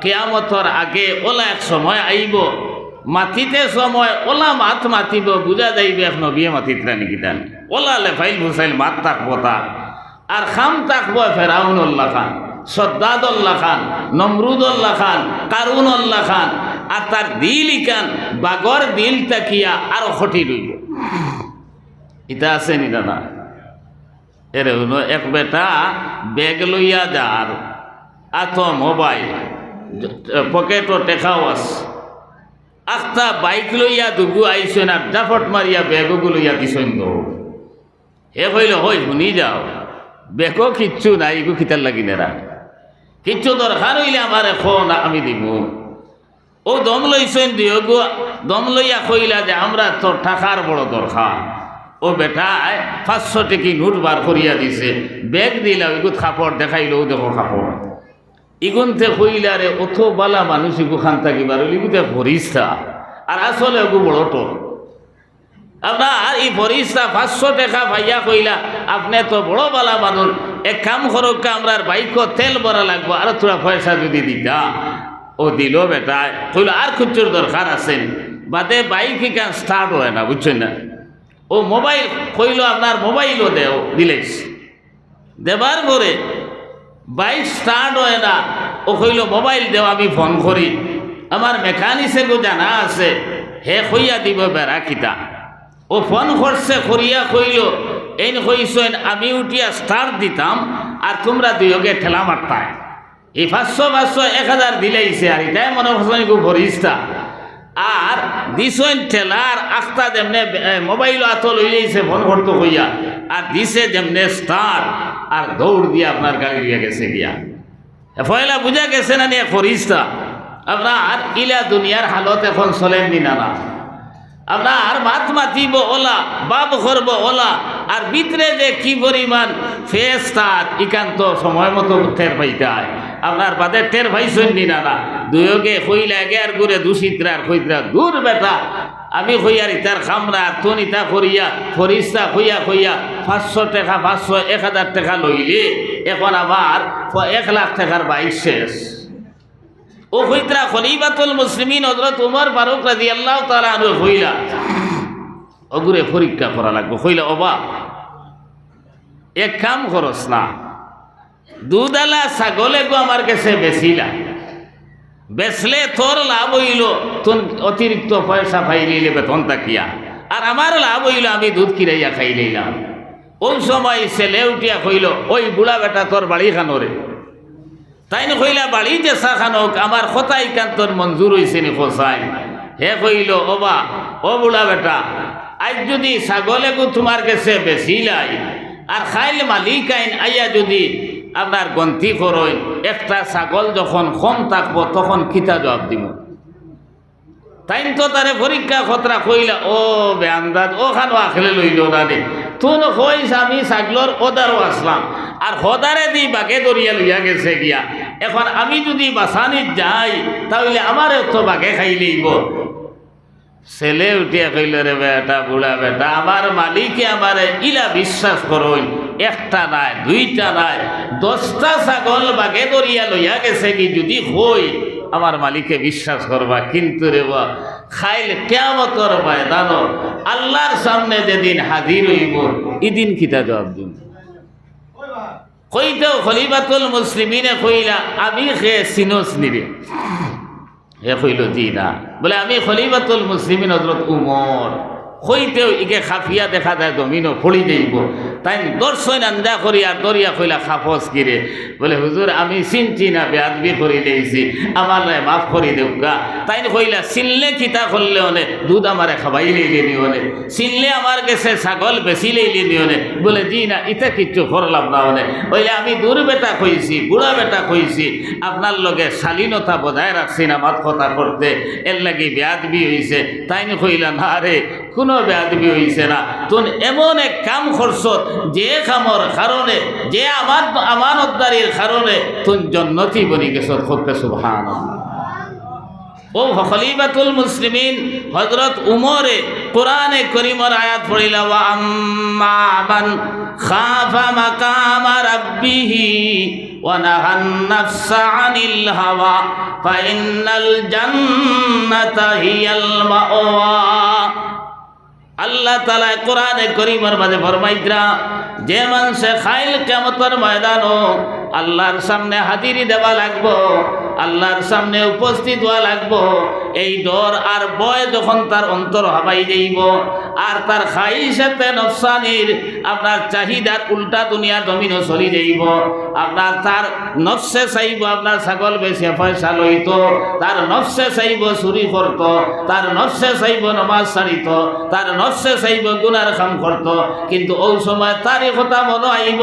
কিয়ামতর আগে ওলা এক সময় আইব, মাতিতে সময় ওলা মাত মাতিব, বুঝা যাইবে এক নবী মাতিতরা নাকি দেন। ওলা লেফাইল হুসাইল মাত থাকবো তা, আর খাম থাকবো ফেরাউনুল্লাহ খান, সদ্দাদুল্লাহ খান, নমরুদুল্লাহ খান, কারুনুল্লাহ খান, আর তার দিল ইকান বাগর দিল তাকিয়া আরো খটি রইব। ইটা আছে নি দাদা? এর হলো এক বেটা ব্যাগ লইয়া যার, আত মোবাইল পকেটও টেকাও আছে, আস্তা বাইক লইয়া দুগু আইসেন আর ডাফট মারিয়া ব্যাগগু লইয়া দিছেন। হে কইল হই শুনি যাও, বেগও কিচ্ছু নাই, এগু খিতার লাগি নেরা, কিচ্ছু দরকার হইলে আমার এখন আমি দিব। ও দম লইছেন দিয়গু, দম লইয়া কইলা যে আমরা তোর টাকার বড় দরকার। ও বেটায় 500 টাকি নোট বার করিয়া দিছে, ব্যাগ দিলা, ওইগু কাপড় দেখাইল, দেখো কাপড় ইগুনতে কইলা রে অত বালা মানুষ ইগু খান থাকিবার ইগুতে ফরিস্তা, আর আসলে ওগু বড় টোল। আপনার এই ফরিস্তা 500 টাকা ভাইয়া কইলা আপনি তো বড় বালা মানুষ, এক কাম করোক, আমরা বাইক তেল ভরা লাগবো, আর তোরা পয়সা যদি দিতা। ও দিল বেটা, কইল আর খুচুর দরকার আছেন, বাদে বাইক কেন স্টার্ট হয় না, বুঝছেন না। ও মোবাইল কইল আপনার মোবাইলও দেও, দিলেস, দেবার পরে বাইক স্টার্ট হয় না। ও কইল মোবাইল দেও, আমি ফোন করি, আমার মেকানিক্সে গো জানা আছে, হে কইয়া দিব বেড়া কিতা। ও ফোন করছে, করিয়া কইল এই কইছেন আমি উঠিয়া স্টার্ট দিতাম, আর তোমরা দুইকে ঠেলা মারতায়। এই 500 1000 দিলাইছে, আর এটাই মনে করছেন গো ফরিস্তা। আর দিছেন ঠেলার আস্তা যেমনে মোবাইল আত লইলেছে ফোন করতে কইয়া, আর দিছে যেমনে স্টার্ট, আর দৌড় দিয়ে আপনার গাড়ি লিয়া গেছে গিয়া। পয়লা বুঝা গেছে না নিয়ে ফরিস্তা। আপনার ইলা দুনিয়ার হালত এখন চলেননি না না, আপনার মাত মাতিব ওলা, বাপ করব ওলা, আর ভিতরে যে কি পরিমাণ ফেস তার ইকান্ত সময় মতো টের পাইতায়। আপনার বাদে টের পাইছেন নি না না, দুয়োকে কইলা গে আর ঘুরে দূষিতরা কইতরা দূর বেটা, আমি কইয়ার ইতার খামরা তুন ইতা করিয়া ফরিস্তা কইয়া কইয়া 500 টাকা 500 1000 টাকা লইলে এখন আবার 1 লাখ টাকার বাইক শেষ। ও কইতরা খলিফাতুল মুসলিমিন হযরত উমর ফারুক রাদিয়াল্লাহু তাআলা আনহু কইলা ওগুরে পরীক্ষা করা লাগবে। কইলা ওবা এক কাম করস না, দুধালা ছাগলে গো আমার কাছে বেচিলা, বেচলে তোর লাভ হইল, তোর অতিরিক্ত পয়সা পাইলে বেতন তাকিয়া, আর আমার লাভ হইল আমি দুধ কিরাইয়া খাই লইলাম। ওই সময় ছেলে উঠিয়া কইল ওই বুড়া বেটা তোর বাড়ি খানোরে। তাই না কইলা বাড়ি যে চা খানোক, আমার কথাই কান তোর মঞ্জুর হয়েছে নি খোসাই। হে কইল ওবা ও বুড়া বেটা, আজ যদি ছাগলে গো তোমার কাছে বেচিলাই, আর খাইল মালিক আইন আইয়া যদি আপনার গন্তি করইন, একটা ছাগল যখন কম থাকবো তখন কিতা জবাব দিব? তাই তো তারে পরীক্ষা খতরা কইলা ও বেআন্দাজ ওখানো আখলে লইল না রে, তুন কইস আমি ছাগলর ওদারও আসলাম, আর হদারে দি বাগে দরিয়া লইয়া গেছে গিয়া, এখন আমি যদি বাসানিত যাই তাহলে আমারে তো বাগে খাই লইব। ছেলে উঠিয়া কইল রে বেটা বুড়া বেটা, আমার মালিকে আমারে ইলা বিশ্বাস করইন, একটা নাই দুইটা নাই 10টা ছাগল বাগে দরিয়া লইয়া গেছে কি যদি হই আমার মালিকে বিশ্বাস করবা, কিন্তু রে বা খাইল কিয়ামতের ময়দান আল্লাহর সামনে যেদিন হাজির হইব এদিন কিতা জবাব দিন? কইতেও খলিফাতুল মুসলিমিনে কইলা আমি খে সিনোস নিরে। হে কইল জি না, বলে আমি খলিফাতুল মুসলিমিন হযরত উমর। কইতেও ইকে খাফিয়া দেখা যায় জমিনও ফড়ি দেব, তাই দর্শন আন্দা করিয়া দরিয়া কইলা খাফস কিরে, বলে হুজুর আমি চিনছি না, বেয়াদবি করি লেইছি, আমার মাফ করি দেউকা। তাই কইলা চিনলে কিতা করলে অনে দুধ আমারে খাবাই লইলে নিওনে, চিনলে আমার কাছে ছাগল বেশি লইলে নিওনে। বলে জি না, ইটা কিচ্ছু করলাম না অনে। বলে আমি দূর বেটা কইছি, বুড়া বেটা কইছি, আপনার লগে শালীনতা বজায় রাখছি না মাত কথা করতে, এর লাগি বেয়াদবি হইছে। তাই কইলা না রে কোনো বেয়াদবি হইছে না, তুন এমন এক কাম করছ যে কামর কারণে, যে আমানতদারির কারণে তুন জন্নতি বনি গেছ। খুব সুবহানাল্লাহ। ও খলিফাতুল মুসলিমিন হযরত উমরে কোরআনে করিমের আয়াত পড়িলা ওয়া আম্মা মান খাফা মাকামা রাব্বিহি ওয়া নাহান নাফসা আনিল হাওয়া ফাইন্নাল জান্নাতা হিয়াল মাওয়া। আল্লাহ তাআলা কোরআনে করিমের মাঝে ফরমাইতরা যে মানুষে খাইল কিয়ামতের ময়দানও আল্লাহর সামনে হাজিরি দেওয়া লাগবো, আল্লাহর সামনে উপস্থিত হওয়া লাগবো, এই ডর আর ভয় যখন তার অন্তর হাবাই যাইব আর তার খাইশাতে নফসানির আপনার চাহিদার উল্টা দুনিয়া জমিনও চলি যাইব। আপনার তার নফসে চাইব আপনার ছাগল বেশি পয়সা লইত, তার নফসে চাইব চুরি করত, তার নফসে চাইব নমাজ ছাড়িত, তার নফসে চাইব গুনার কাম করত, কিন্তু ওই সময় তারই কথা মনে আইব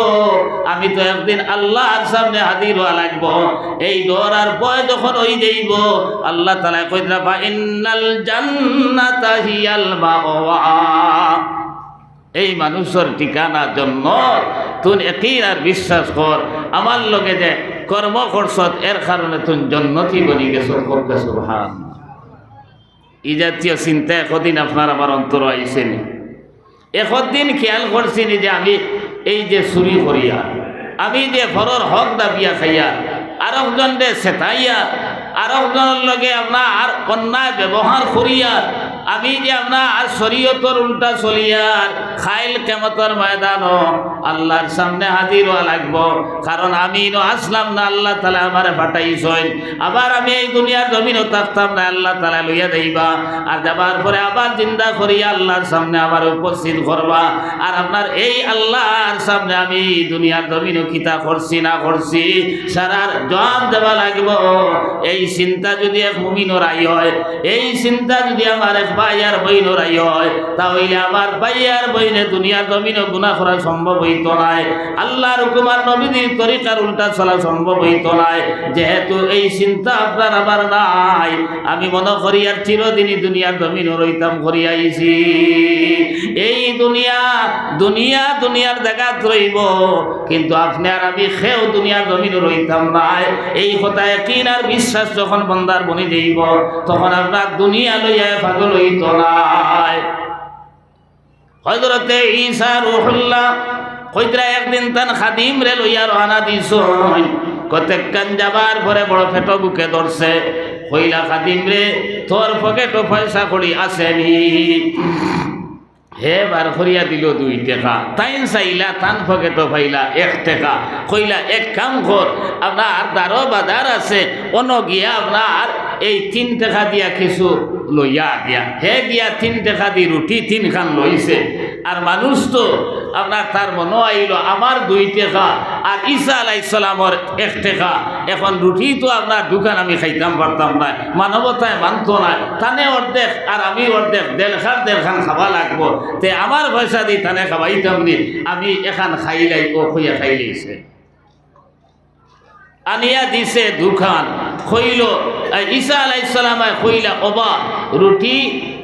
আমি তো একদিন আল্লাহর সামনে হাজির হওয়া লাগবো। এই ডর আর ভয় যখন হই যাইব আল্লাহ তাআলা কইরা ফা ইন্নাল জান্নাতা হিয়াল মাওয়া, এই মানুষের ঠিকানা জন্য তুই একই আর বিশ্বাস কর আমার লগে যে কর্ম করছত এর কারণে তুই জন্নতি বনি গেছ। সুবহানাল্লাহ। এই জাতীয় চিন্তা একদিন আপনার আমার অন্তর আইসেনি, একদিন খেয়াল করছিনি যে আমি এই যে চুরি করিয়া, আমি যে ফরর হক দাবিয়া খাইয়া, আর একজন দে সেতাইয়া, আর একজনের লগে আপনার অন্যায় ব্যবহার করিয়া, আমি যে আপনার শরীয়তর উল্টা চলিয়ার খাইল কিয়ামতের ময়দানও আল্লাহর সামনে হাজির হওয়া লাগবো। কারণ আমি আসলাম না, আল্লাহ তাআলা আমারে পাঠাইছেন, আবার আমি এই দুনিয়ার জমিনও থাকতাম না, আল্লাহ তাআলা লইয়া দেইবা, আর যাবার পরে আবার জিন্দা করিয়া আল্লাহর সামনে আবার উপস্থিত করবা। আর আপনার এই আল্লাহর সামনে আমি দুনিয়ার জমিনও কিতা করছি না করছি সারার জবাব দেওয়া লাগবো। এই চিন্তা যদি এক মুমিনের আই হয়, এই চিন্তা যদি আমার এক ভাই আর বইনের আই হয়, তাহলে আমার ভাই আর বইনে দুনিয়ার জমিনও গুনাহ করা সম্ভব হইত নাই, আল্লাহর হুকুম আর নবীর তরিকার উল্টা চলা সম্ভব হইত নাই। যেহেতু এই চিন্তা আপনার আবার নাই, আমি মনে করি আর চিরদিনই দুনিয়ার জমিনও রইতাম করিয়া আইছি। এই দুনিয়ার জায়গা রইব, কিন্তু আপনি আর আমি খেয়েও দুনিয়ার জমিনও রইতাম নাই। এই কথা একদিন আর বিশ্বাস যখন বন্দার বনি যাইব তখন আপনার দুনিয়া লইয়া পাগল হইত নাই। হযরতে ঈসা রূহুল্লাহ কইতরা একদিন তান খাদিম রে লইয়া রওনা দিছন, কতক্ষণ যাবার পরে বড় পেট বুকে ধরছে, কইলা খাদিম রে তোর পকেটও পয়সা কড়ি আসেনি? হে বার করিয়া দিল 2 টাকা, তাইন চাইলা তান পকেটও পাইলা 1 টাকা। কইলা এক কাম কর, আপনার দারো বাজার আছে অন গিয়া আপনার এই 3 টাকা দিয়া কিছু লইয়া দিয়া। হে গিয়া 3 টাকা দি রুটি 3 খান লইছে। আর মানুষ তো আপনার তার মনে আইল আমার 2 টাকা আর ঈসা আলাইহিস সালামের 1 টাকা, এখন রুটি তো আপনার দোকান আমি খাইতাম পারতাম না, মানবতায় মানত না, তানে অর্ধেক আর আমি অর্ধেক, 1.5 খান খাওয়া লাগবো, তে আমার পয়সা দি তানে খাওয়াইতাম নি, আমি এখান খাইলাই ও খুইয়া খাইলেছে। আনিয়া দিছে দোকান, কইল ঈসা আলাইহিস সালামে কইলা ওবা রুটি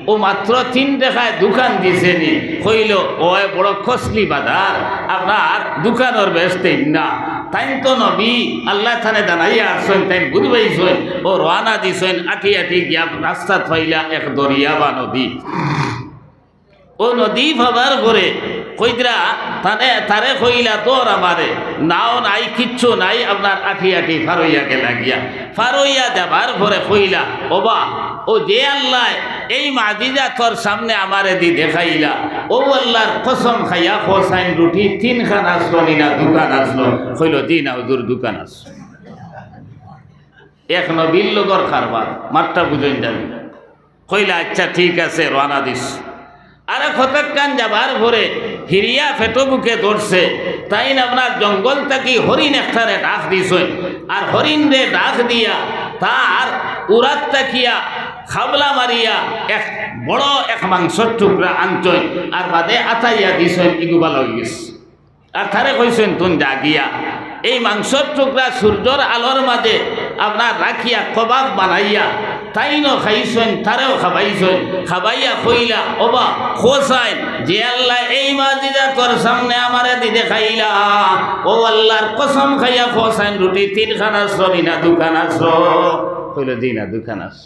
ও মাত্র 3 টাকায় দোকান দিছে নি? কইল ও বড় খসলি বাজার, আপনার দোকানের ব্যস্তেই না। তাই তো নবী আল্লাহ থানে দাঁড়াইয়া আসছেন, তাই বুঝবাইছেন ও রওনা দিছেন, আটি আটি গিয়া রাস্তা পাইলা এক দরিয়া বা নদী। ও নদী ভাবার করে কইদরা তারে কইলা তোর আমারে নাও নাই কিচ্ছু নাই, আপনার আঠি আঠি ফারইয়া গেলা গিয়া। ফারইয়া যাবার পরে কইলা ওবা ও যে আল্লাহ এই মাজিজা তোর সামনে আমারে দি দেখাইলা, ও আল্লাহর কসম খাইয়া খোসাইন রুটি 3 খান আসলো না দোকান আসলো? কইল জি না হুজুর দোকান আসলো। এক নবীর লগর খারবার মাত্রা বুঝেন যাবে। কইলা আচ্ছা ঠিক আছে রওনা দিস। আরে কতক্ষণ যাবার পরে হিরিয়া ফেটো বুকে ধরছে, তাই আপনার জঙ্গল থেকে হরিণ একটারে ডাক দিছেন, আর হরিণ রে ডাক দিয়া তার উড়াত তাকিয়া খাবলা মারিয়া এক বড় এক মাংসর টুকরা আনছেন, আর বাদে আতাইয়া দিছেন ইগুবা লই গেছে। আর তারে কইছেন তুন জাগিয়া এই মাংসর টুকরা সূর্যর আলোর মাঝে আপনার রাখিয়া কবাব বানাইয়া তাইনো খাইছেন, তারেও খাবাইছেন। খাবাইয়া কইলা ওবা খোসাইন যে আল্লাহ এই মাজিজা তোর সামনে আমারে দি দেখাইলা, ও আল্লাহর কসম খাইয়া খোসাইন রুটি 3 খান আসলো না দোকান আসলো? কইল জি না দোকান আস।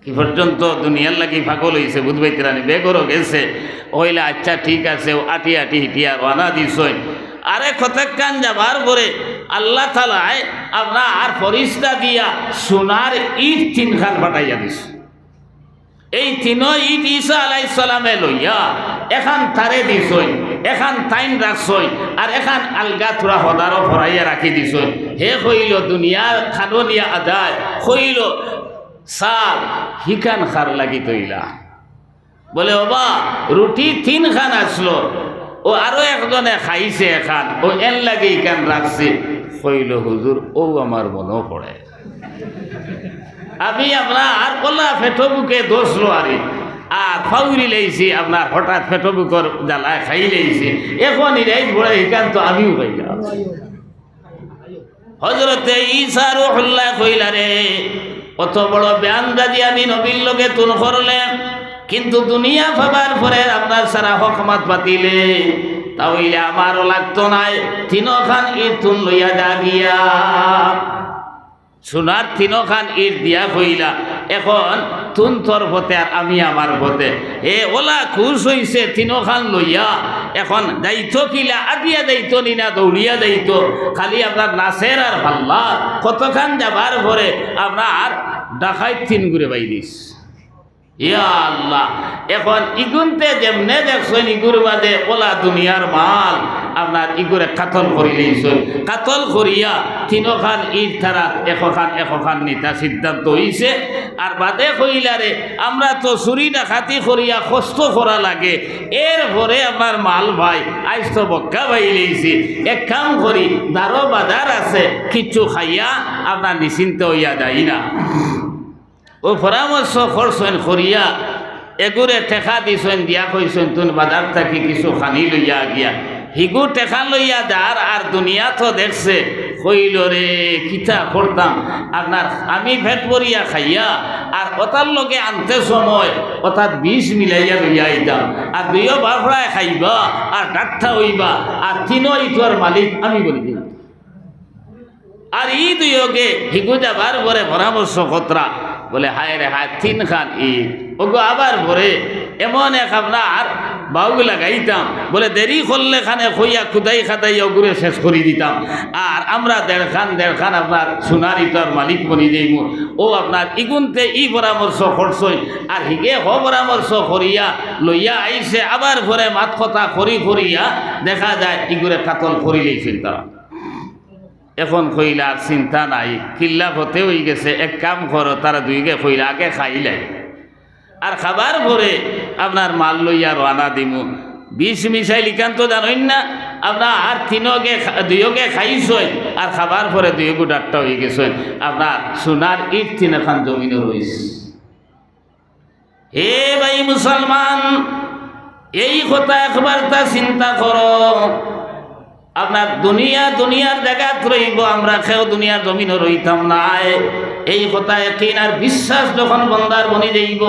কি পর্যন্ত দুনিয়ার লাগি পাগল হয়েছে বুধবাইতেরানি বেগরও গেছে ওইলে আচ্ছা ঠিক আছে আটি আটি হিটিয়া রানা দিছই আরে কতক্ষণ যাবার পরে আল্লাহ তালায় আপনার ফরিস্তা দিয়া সোনার ইট তিনখান পাঠাইয়া দিস এই তিনো ইট ঈসা আলাইহিস সালামে লইয়া এখান তারে দিছই এখান টাইম রাখছই আর এখান আলগা থোড়া হদারও ভরাইয়া রাখি দিছই হে কইল দুনিয়ার খাননিয়া আদায় কইল সার হিখান খার লাগি তৈলা বলে ওবা রুটি তিনখান আসলো ও আরো একজনে খাইছে এখান ও এর লাগে ইখান রাখছে কইল হুজুর ও আমার মনেও পড়ে আমি আপনার কলা ফেটো বুকে দোষ লো আর ফাউরি লেইছি আপনার হঠাৎ ফেটো বুকর জ্বালায় খাই লেইছি এখন ইরাইজ বড়ে ইখান তো আমিও পাইলাম হজরতে ঈসা রুহুল্লাহ কইলা রে অত বড় বেআন্দাজি আমি নবীর লগে তুন করলেন কিন্তু দুনিয়া পাবার পরে আপনার সারা হকমত বাতিলে তাহলে আমারও লাগতো নাই তিনখান ইট তুন লইয়া যা গিয়া সোনার তিনখান ইট দিয়া কইলা এখন তুন তোর পথে আর আমি আমার পথে এ ওলা খুশ হইছে তিনখান লইয়া এখন যাইতো কিলা আদিয়া যাইতো নিনা দৌড়িয়া যাইতো খালি আপনার নাসের আর পাল্লা কতখান যাবার পরে আপনার ডাকাইত তিন ঘুরে বাইদিস ইয়া আল্লাহ এখন ইগুনতে যেমনে দেখছেন ইগুর বাদে ওলা দুনিয়ার মাল আপনার ইগুরে কাতল করি লইছেন কাতল করিয়া তিনখান ইট তারা একখান নিতা সিদ্ধান্ত হইছে আর বাদে কইলারে আমরা তো চুরি ডাকাতি করিয়া কষ্ট করা লাগে এরপরে আমার মাল ভাই আইস তো বক্কা ভাই লইছি এক কাম করি দারো বাজার আছে কিছু খাইয়া আপনার নিশ্চিন্ত হইয়া যাই না ও পরামর্শ করছেন করিয়া এগুরে টেকা দিছেন দিয়া কইছেন তুন বাজার থাকি কিছু খানি লইয়া গিয়া হিগু টেকা লইয়া যার আর দুনিয়া তো দেখছে কইল রে কিতা করতাম আপনার আমি ভেট ভরিয়া খাইয়া আর ওটার লগে আনতে সময় অর্থাৎ বিষ মিলাইয়া লইয়া আইতাম আর দুইও বাফড়ায় খাইবা আর ডাক্তা হইবা আর তিনও ইটোর মালিক আমি বলি দিই আর ই দুইকে হিগু যাবার পরে পরামর্শ কতরা বলে হায় রে হায় তিনখান ইট ওগো আবার পরে এমন এক আপনার বাউগুলা গাইতাম বলে দেরি করলে খানে খইয়া খুদাই খাদাই ওগুলো শেষ করে দিতাম আর আমরা দেড়খান আপনার সোনার ইটার মালিক বনি যাইব ও আপনার ইগুনতে ই পরামর্শ করছই আর হিগে হ পরামর্শ করিয়া লইয়া আইসে আবার পরে মাত কথা করিয়া দেখা যায় ইগুরে কাতল করি লইছিল তারা এখন কইলা আর চিন্তা নাই কিল্লা হতে হয়ে গেছে এক কাম করো তারা দুইকে কইলা আগে খাইলাই আর খাবার পরে আপনার মাল লইয়া রানা দিমু বিষ মিশাই লিখান তো জানোই না আপনার আর দুইকে খাইছই আর খাবার পরে দুইগু ডাক্তার হয়ে গেছেন আপনার সোনার ইট তিন এখন জমিনে রয়েছে হে ভাই মুসলমান এই কথা একবার তা চিন্তা করো আপনার দুনিয়ার জায়গাত রইব আমরা খেয়েও দুনিয়ার জমিনও রইতাম নাই এই কথা একদিন আর বিশ্বাস যখন বন্দার বনি যাইব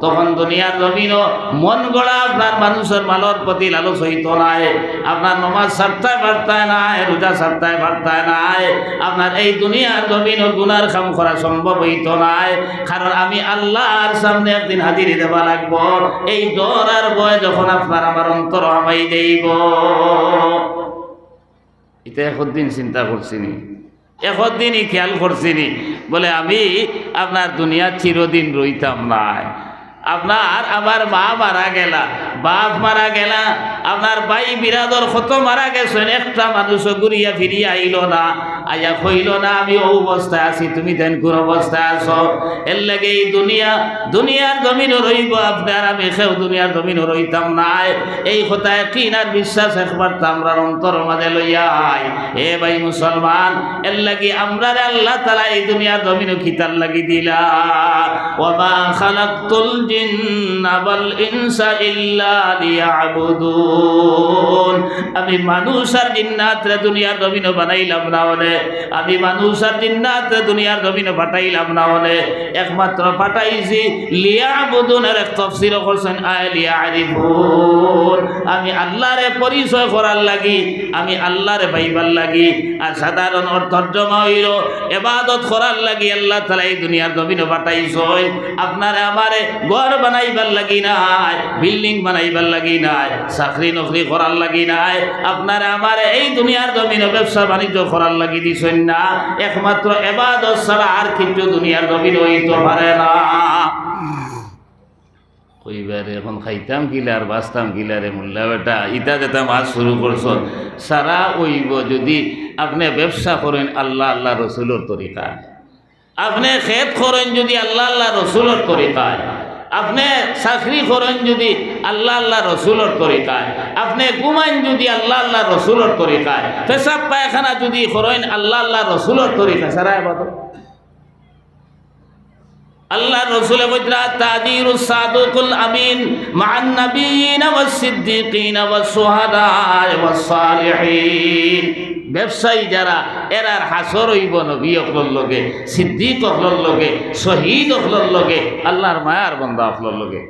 তখন দুনিয়ার জমিনও মন গড়া আপনার মানুষের মালর প্রতি লালস হইত নাই আপনার নমাজ সারতায় বার্তায় নাই রোজা সারতায় বার্তায় নাই আপনার এই দুনিয়ার জমিনও গুনার কাম করা সম্ভব হইত নাই কারণ আমি আল্লাহর সামনে একদিন হাজিরি দেওয়া লাগবো এই ডর আর ভয় যখন আপনার আমার অন্তর হামাই দেইব এটা একদিন চিন্তা করছিনি একদিনই খেয়াল করছিনি বলে আমি আপনার দুনিয়া চিরদিন রইতাম নাই আপনার আমার মা মারা গেলা বাপ মারা গেলা আপনার ভাই বিরাদর কত মারা গেছেন একটা মানুষও ঘুরিয়া ফিরিয়া আইল না আইয়া কইল না আমি ও অবস্থায় আছি তুমি দেন কোন অবস্থায় আছো এর লাগে এই দুনিয়ার জমিনও রইব আপনার আমি সেও দুনিয়ার জমিনও রইতাম নাই এই কথায় কিনার বিশ্বাস একবার তো আমরা অন্তর মাঝে লইয়া আই হে ভাই মুসলমান এর লাগে আমরা আল্লাহ তাআলা এই দুনিয়ার জমিনও খিতার লাগি দিলা ওয়া খালাকতুল জিন্না ওয়াল ইনসা ইল্লা লিয়াবুদুন আমি মানুষ আর জিন্নাত রে দুনিয়ার জমিনও বানাইলাম না বলে আমি মানুষ আর জিন্নাত দুনিয়ার জমিনে পাঠাইলাম না হলে একমাত্র পাঠাইছি লিয়াবুদুনের এক তাফসীর করছেন লিয়ারিফুন, আমি আল্লাহরে পরিচয় করার লাগি, আমি আল্লাহরে পাইবার লাগি। আর সাধারণ তর্জমা হইল ইবাদত করার লাগি আল্লাহ তাআলা এই দুনিয়ার জমিনে পাঠাইছেন। আপনারে আমারে ঘর বানাইবার লাগি নাই, বিল্ডিং বানাইবার লাগি নাই, চাকরি নকরি করার লাগি নাই, আপনারে আমারে এই দুনিয়ার জমিনে ব্যবসা বাণিজ্য করার লাগি দিছেন না। একমাত্র ইবাদত ছাড়া আর কিছু দুনিয়ার জমিনে হইতে পারে না। কইবারে এখন খাইতাম কিলা আর বাঁচতাম কিলা রে মোল্লা বেটা, ইটা যেতাম আজ শুরু করছ সারা ওইব যদি আপনি ব্যবসা করেন আল্লাহ আল্লাহ রসুলের তরিকায়, আপনি খেত করেন যদি আল্লাহ আল্লাহ রসুলের তরিকায়, আপনি চাকরি করেন যদি আল্লাহ আল্লাহ রসুলের তরিকায়, আপনি ঘুমাইন যদি আল্লাহ আল্লাহ রসুলের তরিকায়, পেশাব পায়খানা যদি করেন আল্লাহ আল্লাহ রসুলের তরিকায়, সারা ইবাদত। আল্লাহ রসুল বৈদ্রা তাজিরুস সাদুকুল আমিন মান নবিয়িনা ওয়াস সিদ্দিকিনা ওয়াস শুহাদা ওয়াস সালিহিন। ব্যবসায়ী যারা এরার হাসর হইব নবী অকলর লগে, সিদ্দিক অকলর লগে, শহীদ অকলর লগে, আল্লাহর মায়ার বান্দা অকলর লগে।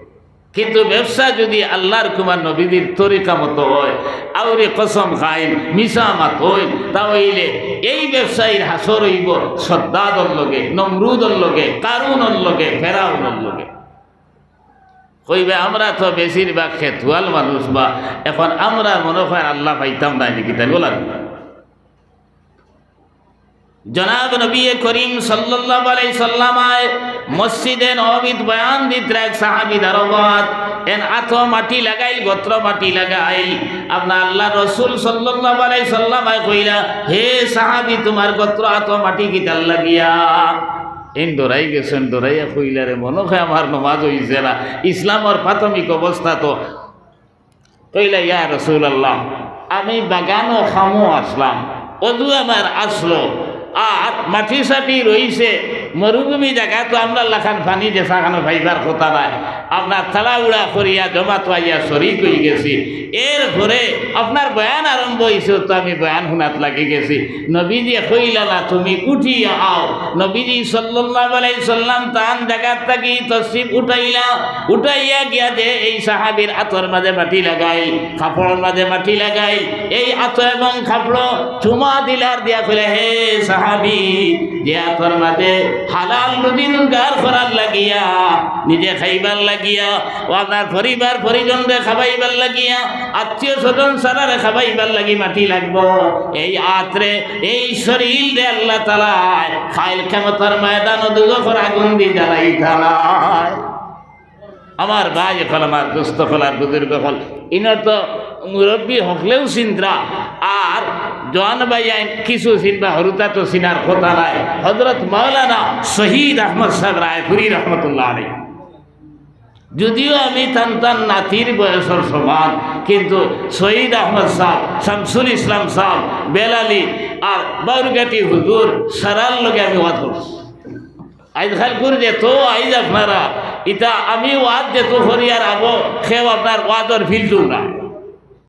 কিন্তু ব্যবসা যদি আল্লাহর কুমার নবীদের তরিকা মতো হয়, আউরে কসম খাইন মিশা মাত হইন, তাহলে এই ব্যবসায়ীর হাসর হইব সদ্দাদর লগে, নমরুদর লগে, কারুনর লগে, ফেরাউনের লগে। কইবে আমরা তো বেশিরভাগ খেতুয়াল মানুষ, বা এখন আমরা মনে হয় আল্লাহ পাইতাম না নাকি, তাই বলার জনাব নবী করিম সাল্লাল্লাহু আলাইহি সাল্লাম মসজিদে নববীত বয়ান দিত এক সাহাবী দারবাত এন আত মাটি লাগাইল, গোত্র মাটি লাগাইল। আপনার আল্লাহ রসুল সাল্লাল্লাহু আলাইহি সাল্লাম কইলা, হে সাহাবী তোমার গোত্র আত মাটি কিতাল লাগিয়া? এন দৌড়াই গেছেন, দৌড়াইয়া কইলা রে মনে হয় আমার নমাজ হইছে না, ইসলামের প্রাথমিক অবস্থা তো। কইলা ইয়া রাসূলুল্লাহ আমি বাগানো খামো আসলাম, অদু আমার আসলো, আর মাটি সাটি রইছে মরুভূমি জায়গা, তো আমরা লাখান পানি যে সাখানো ভাইবার কথা নাই, আপনার তালাউড়া করিয়া জমা তোয়াইয়া শরিক হয়ে গেছি। এরপরে আপনার বয়ান আরম্ভ হয়েছে, তো আমি বয়ান শোনাত লাগি গেছি। নবীজি কইলা না তুমি উঠিয়া আও। নবীজি সাল্লাল্লাহু আলাইহি সাল্লাম তান জায়গার থাকি তসরিফ উঠাইলা, উঠাইয়া গিয়া যে এই সাহাবীর আতর মাঝে মাটি লাগাই, কাপড়ের মাঝে মাটি লাগাই, এই আতর এবং কাপড় চুমা দিলার দিয়া কইলা, হে সাহাবী যে আতর মাঝে হালাল রুজি রোজগার করার লাগিয়া, নিজে খাইবার লাগিয়া, ও আপনার পরিবার পরিজনরে খাবাইবার লাগিয়া, আত্মীয় স্বজন সারারে খাবাইবার লাগি মাটি লাগবো। এই আত্রে এই শরীর রে আল্লাহ তাআলা খাইল কিয়ামতের ময়দান দুজখের আগুন দিয়ে জ্বালাই থালায়। আমার ভাই এখন আমার দোস্ত হল আর বুজুর্গ হল, ইনার তো মুরব্বী হকলেও চিন্তা, আর জোয়ান ভাই কিছু চিনবা হরুতা তো চিনার কথা নাই। হযরত মাওলানা শহীদ আহমদ সাহেব রায়পুরি রহমতুল্লাহ আলাইহি, যদিও আমি তান নাতির বয়সের সমান, কিন্তু শহীদ আহমদ সাহেব, শামসুল ইসলাম সাহেব, বেলালি আর বাউরগাটি হুজুর সারার লগে আমি ওয়াজ করছি। আইজ খাল করে যেত আইজ আপনারা ইটা আমি ওয়াজ যেত করি আর আবো সেও আপনার ওয়াজের ফিল্ডও না।